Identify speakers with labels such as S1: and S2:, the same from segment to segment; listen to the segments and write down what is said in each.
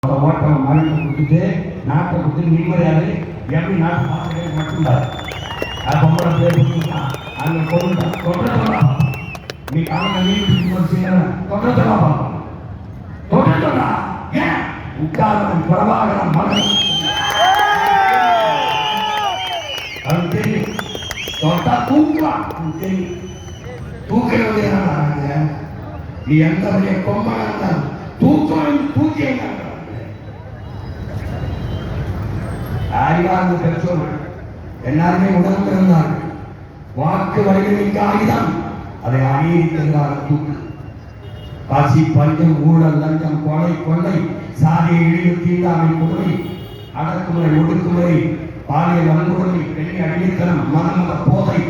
S1: ஓட்டம் மருந்து கொடுத்துட்டு நாட்டை கொடுத்து நிம்மதியாரு எப்படி நாட்டு பார்க்கறது மட்டும்தான் பொம்பளை பேர் அங்கே கொண்டுட்டான் நீ காலையில் நீட்டு கொண்டுட்டா கொண்டுட்டா ஏன் உட்காரன் பிரபாகரன் மகன் அவன் தெரியும் தொட்டா தூக்குவான் தெரியும் தூக்கிறது என்ன நீ எந்த வழியை கொம்பனா தூக்கி அறிவார்ந்த பெற்றோர்கள் எல்லாருமே உணர்ந்திருந்தார்கள். வாக்கு வலிமைக்கு ஆயுதம் அதை அநீதிக்கிறார்கள் தூக்கு. காசி பஞ்சம் ஊழல் லஞ்சம் கொலை கொள்ளை சாதியை இழிவு தீண்டாமை கொடுமை அடக்குமுறை ஒடுக்குமுறை பாலியல் வன்கொடுமை பெண்ணை அடிமைத்தனம் மனமத போதை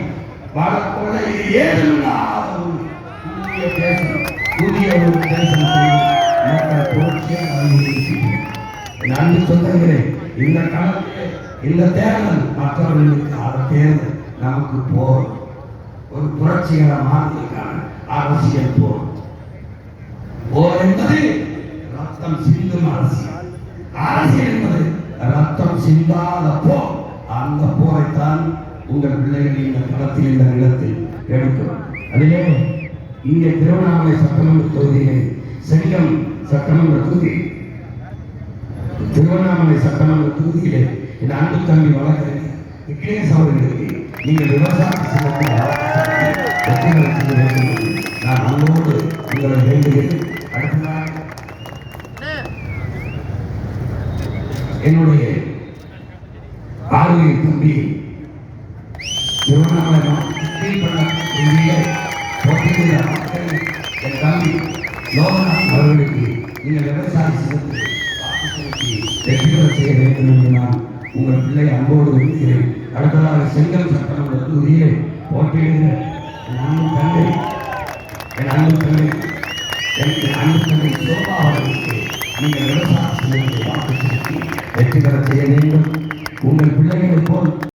S1: வளக்கொள்ளை இது ஏதுமில்லாத ஒரு புதிய தேசம் புதிய ஒரு தேசம் மக்கள் புரட்சியை நன்றி சொந்தங்களே. இந்த காலத்திலே இந்த தேர்தல் மற்றவர்களுக்கு அந்த தேர்தல் நமக்கு போர் ஒரு புரட்சிகர மாற்றத்திற்கான அரசியல் போர். போர் என்பது ரத்தம் சிந்தும் அரசியல். அரசியல் என்பது ரத்தம் சிந்தாத போர். அந்த போரைத்தான் உங்கள் பிள்ளைகள் இந்த களத்தில் இந்த நிலத்தில் எடுக்கும். அதிலே இங்கே திருவண்ணாமலை சட்டமன்ற தொகுதியிலே செங்கம் சட்டமன்ற தொகுதி திருவண்ணாமலை சட்டமன்ற தொகுதியிலே இந்த அன்பு தம்பி வழக்கறிஞர் விக்னேஷ் அவர்களுக்கு நீங்கள் விவசாய நான் அன்போடு உங்களை வேண்டுகிறேன். அடுத்ததாக என்னுடைய ஆளுநர் தம்பி திருவண்ணாமலை என் தம்பி லோகநாத் அவர்களுக்கு நீங்கள் விவசாய சிறப்பு வெற்றிபெற செய்ய வேண்டும் என்று நான் உங்கள் பிள்ளை அன்போடு விரும்புகிறேன். அடுத்ததாக செங்கம் சட்டமன்ற தொகுதியிலே போட்டியிடுகிற என் அன்பு தங்கை சோபா அவர்களுக்கு நீங்கள் விவசாய சிறப்பு வாக்கு செலுத்தி வெற்றி பெற செய்ய வேண்டும். உங்கள் பிள்ளைகளை போல்